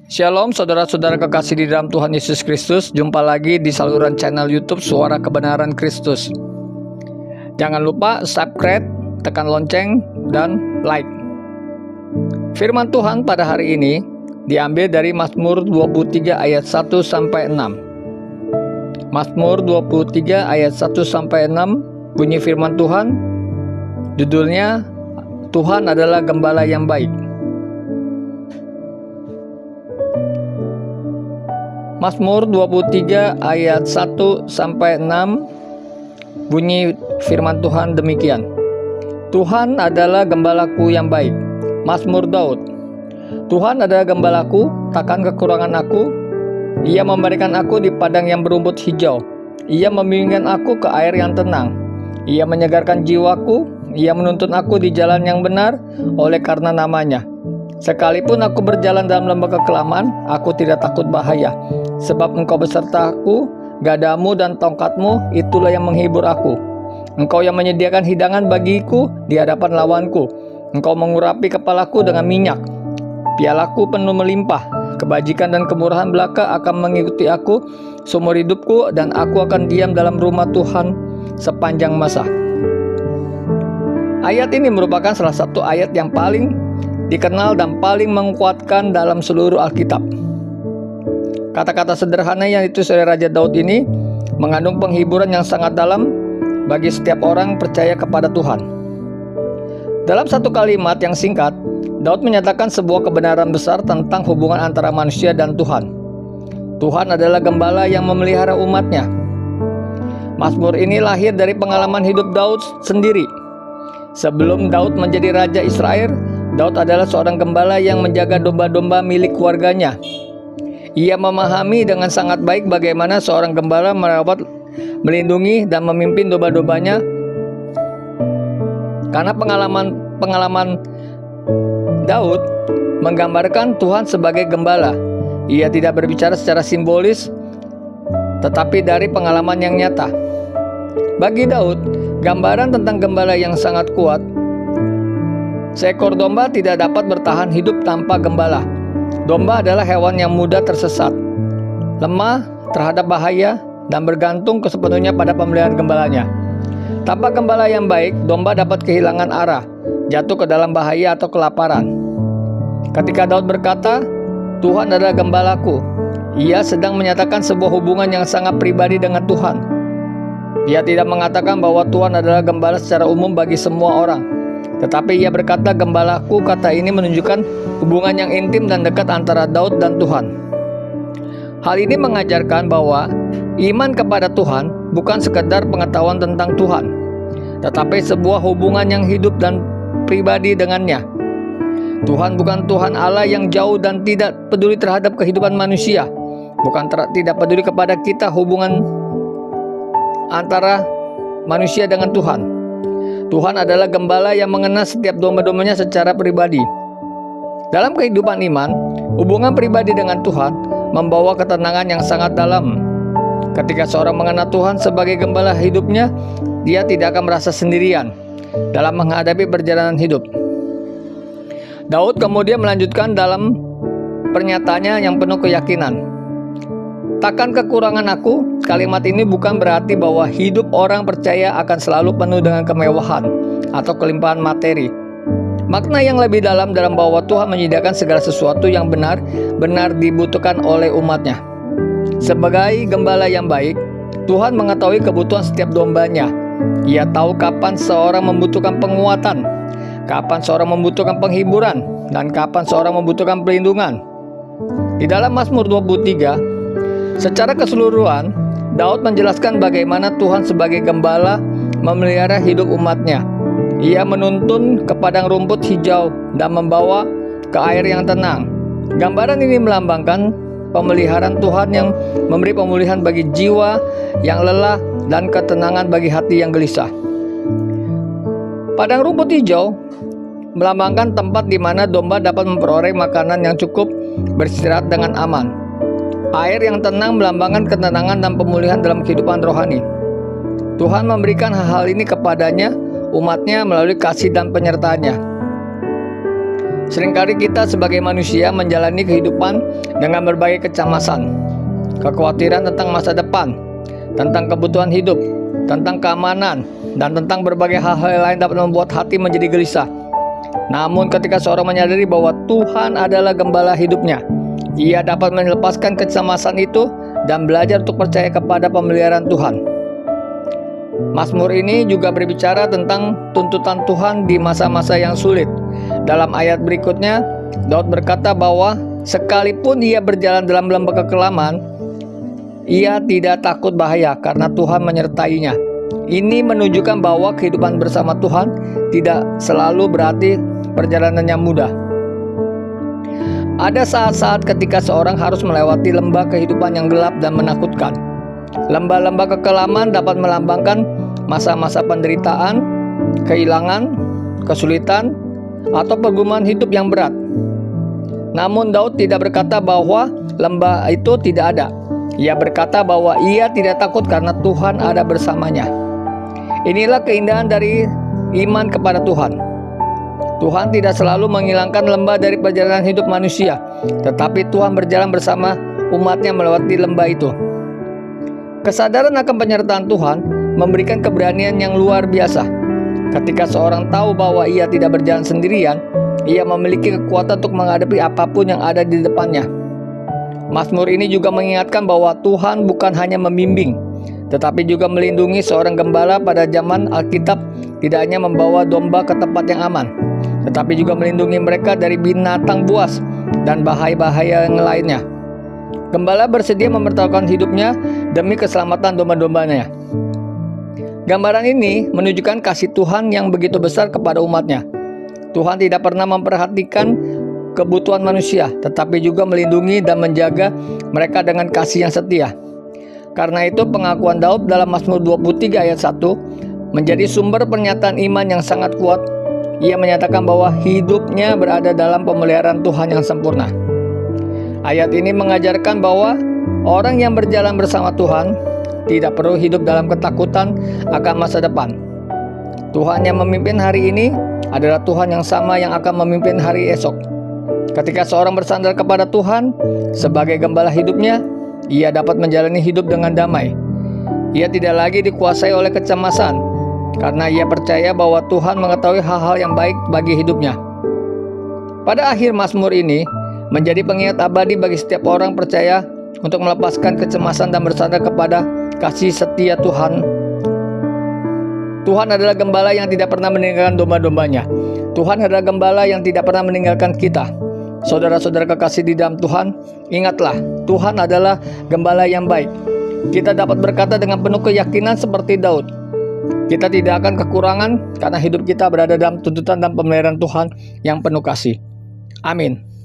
Shalom saudara-saudara kekasih di dalam Tuhan Yesus Kristus. Jumpa lagi di saluran channel YouTube Suara Kebenaran Kristus. Jangan lupa subscribe, tekan lonceng, dan like. Firman Tuhan pada hari ini diambil dari Mazmur 23 ayat 1-6. Mazmur 23 ayat 1-6 bunyi firman Tuhan. Judulnya, Tuhan adalah Gembala yang Baik. Mazmur 23 ayat 1-6 bunyi firman Tuhan demikian. Tuhan adalah gembalaku yang baik. Mazmur Daud. Tuhan adalah gembalaku, takkan kekurangan aku. Ia memberikan aku di padang yang berumput hijau. Ia membimbingkan aku ke air yang tenang. Ia menyegarkan jiwaku. Ia menuntun aku di jalan yang benar oleh karena namanya. Sekalipun aku berjalan dalam lembah kekelaman, aku tidak takut bahaya. Sebab Engkau besertaku, gadamu dan tongkatmu, itulah yang menghibur aku. Engkau yang menyediakan hidangan bagiku di hadapan lawanku. Engkau mengurapi kepalaku dengan minyak. Pialaku penuh melimpah. Kebajikan dan kemurahan belaka akan mengikuti aku seumur hidupku, dan aku akan diam dalam rumah Tuhan sepanjang masa. Ayat ini merupakan salah satu ayat yang paling dikenal dan paling menguatkan dalam seluruh Alkitab. Kata-kata sederhana yang ditulis oleh Raja Daud ini mengandung penghiburan yang sangat dalam bagi setiap orang percaya kepada Tuhan. Dalam satu kalimat yang singkat, Daud menyatakan sebuah kebenaran besar tentang hubungan antara manusia dan Tuhan. Tuhan adalah gembala yang memelihara umatnya. Mazmur ini lahir dari pengalaman hidup Daud sendiri. Sebelum Daud menjadi Raja Israel, Daud adalah seorang gembala yang menjaga domba-domba milik keluarganya. Ia memahami dengan sangat baik bagaimana seorang gembala merawat, melindungi, dan memimpin domba-dombanya. Karena pengalaman Daud menggambarkan Tuhan sebagai gembala. Ia tidak berbicara secara simbolis, tetapi dari pengalaman yang nyata. Bagi Daud, gambaran tentang gembala yang sangat kuat. Seekor domba tidak dapat bertahan hidup tanpa gembala. Domba adalah hewan yang mudah tersesat, lemah terhadap bahaya, dan bergantung sepenuhnya pada pemeliharaan gembalanya. Tanpa gembala yang baik, domba dapat kehilangan arah, jatuh ke dalam bahaya atau kelaparan. Ketika Daud berkata, Tuhan adalah gembalaku, ia sedang menyatakan sebuah hubungan yang sangat pribadi dengan Tuhan. Ia tidak mengatakan bahwa Tuhan adalah gembala secara umum bagi semua orang. Tetapi ia berkata gembalaku. Kata ini menunjukkan hubungan yang intim dan dekat antara Daud dan Tuhan. Hal ini mengajarkan bahwa iman kepada Tuhan bukan sekedar pengetahuan tentang Tuhan, tetapi sebuah hubungan yang hidup dan pribadi dengannya. Tuhan bukan Tuhan Allah yang jauh dan tidak peduli terhadap kehidupan manusia. Bukan tidak peduli kepada kita hubungan antara manusia dengan Tuhan. Tuhan adalah gembala yang mengenal setiap domba-dombanya secara pribadi. Dalam kehidupan iman, hubungan pribadi dengan Tuhan membawa ketenangan yang sangat dalam. Ketika seorang mengenal Tuhan sebagai gembala hidupnya, dia tidak akan merasa sendirian dalam menghadapi perjalanan hidup. Daud kemudian melanjutkan dalam pernyataannya yang penuh keyakinan. Takkan kekurangan aku. Kalimat ini bukan berarti bahwa hidup orang percaya akan selalu penuh dengan kemewahan atau kelimpahan materi. Makna yang lebih dalam bahwa Tuhan menyediakan segala sesuatu yang benar-benar dibutuhkan oleh umatnya. Sebagai gembala yang baik, Tuhan mengetahui kebutuhan setiap dombanya. Ia tahu kapan seorang membutuhkan penguatan, kapan seorang membutuhkan penghiburan, dan kapan seorang membutuhkan perlindungan. Di dalam Mazmur 23, secara keseluruhan, Daud menjelaskan bagaimana Tuhan sebagai gembala memelihara hidup umatnya. Ia menuntun ke padang rumput hijau dan membawa ke air yang tenang. Gambaran ini melambangkan pemeliharaan Tuhan yang memberi pemulihan bagi jiwa yang lelah dan ketenangan bagi hati yang gelisah. Padang rumput hijau melambangkan tempat di mana domba dapat memperoleh makanan yang cukup, beristirahat dengan aman. Air yang tenang melambangkan ketenangan dan pemulihan dalam kehidupan rohani. Tuhan memberikan hal-hal ini kepadanya, umatnya melalui kasih dan penyertaannya. Seringkali kita sebagai manusia menjalani kehidupan dengan berbagai kecemasan, kekhawatiran tentang masa depan, tentang kebutuhan hidup, tentang keamanan, dan tentang berbagai hal-hal lain dapat membuat hati menjadi gelisah. Namun ketika seorang menyadari bahwa Tuhan adalah gembala hidupnya, ia dapat melepaskan kecemasan itu dan belajar untuk percaya kepada pemeliharaan Tuhan. Mazmur ini juga berbicara tentang tuntutan Tuhan di masa-masa yang sulit. Dalam ayat berikutnya, Daud berkata bahwa sekalipun ia berjalan dalam lembah kekelaman, ia tidak takut bahaya karena Tuhan menyertainya. Ini menunjukkan bahwa kehidupan bersama Tuhan tidak selalu berarti perjalanan yang mudah. Ada saat-saat ketika seorang harus melewati lembah kehidupan yang gelap dan menakutkan. Lembah-lembah kekelaman dapat melambangkan masa-masa penderitaan, kehilangan, kesulitan, atau pergumulan hidup yang berat. Namun Daud tidak berkata bahwa lembah itu tidak ada. Ia berkata bahwa ia tidak takut karena Tuhan ada bersamanya. Inilah keindahan dari iman kepada Tuhan. Tuhan tidak selalu menghilangkan lembah dari perjalanan hidup manusia, tetapi Tuhan berjalan bersama umatnya melewati lembah itu. Kesadaran akan penyertaan Tuhan memberikan keberanian yang luar biasa. Ketika seorang tahu bahwa ia tidak berjalan sendirian, ia memiliki kekuatan untuk menghadapi apapun yang ada di depannya. Mazmur ini juga mengingatkan bahwa Tuhan bukan hanya membimbing, tetapi juga melindungi. Seorang gembala pada zaman Alkitab tidak hanya membawa domba ke tempat yang aman, tetapi juga melindungi mereka dari binatang buas dan bahaya-bahaya yang lainnya. Gembala bersedia mempertaruhkan hidupnya demi keselamatan domba-dombanya. Gambaran ini menunjukkan kasih Tuhan yang begitu besar kepada umatnya. Tuhan tidak pernah memperhatikan kebutuhan manusia, tetapi juga melindungi dan menjaga mereka dengan kasih yang setia. Karena itu pengakuan Daud dalam Mazmur 23 ayat 1 menjadi sumber pernyataan iman yang sangat kuat. Ia menyatakan bahwa hidupnya berada dalam pemeliharaan Tuhan yang sempurna. Ayat ini mengajarkan bahwa orang yang berjalan bersama Tuhan tidak perlu hidup dalam ketakutan akan masa depan. Tuhan yang memimpin hari ini adalah Tuhan yang sama yang akan memimpin hari esok. Ketika seorang bersandar kepada Tuhan sebagai gembala hidupnya, ia dapat menjalani hidup dengan damai. Ia tidak lagi dikuasai oleh kecemasan, karena ia percaya bahwa Tuhan mengetahui hal-hal yang baik bagi hidupnya. Pada akhir Mazmur ini menjadi pengingat abadi bagi setiap orang percaya untuk melepaskan kecemasan dan bersandar kepada kasih setia Tuhan. Tuhan adalah gembala yang tidak pernah meninggalkan domba-dombanya. Tuhan adalah gembala yang tidak pernah meninggalkan kita. Saudara-saudara kekasih di dalam Tuhan, ingatlah, Tuhan adalah gembala yang baik. Kita dapat berkata dengan penuh keyakinan seperti Daud, kita tidak akan kekurangan karena hidup kita berada dalam tuntutan dan pemeliharaan Tuhan yang penuh kasih. Amin.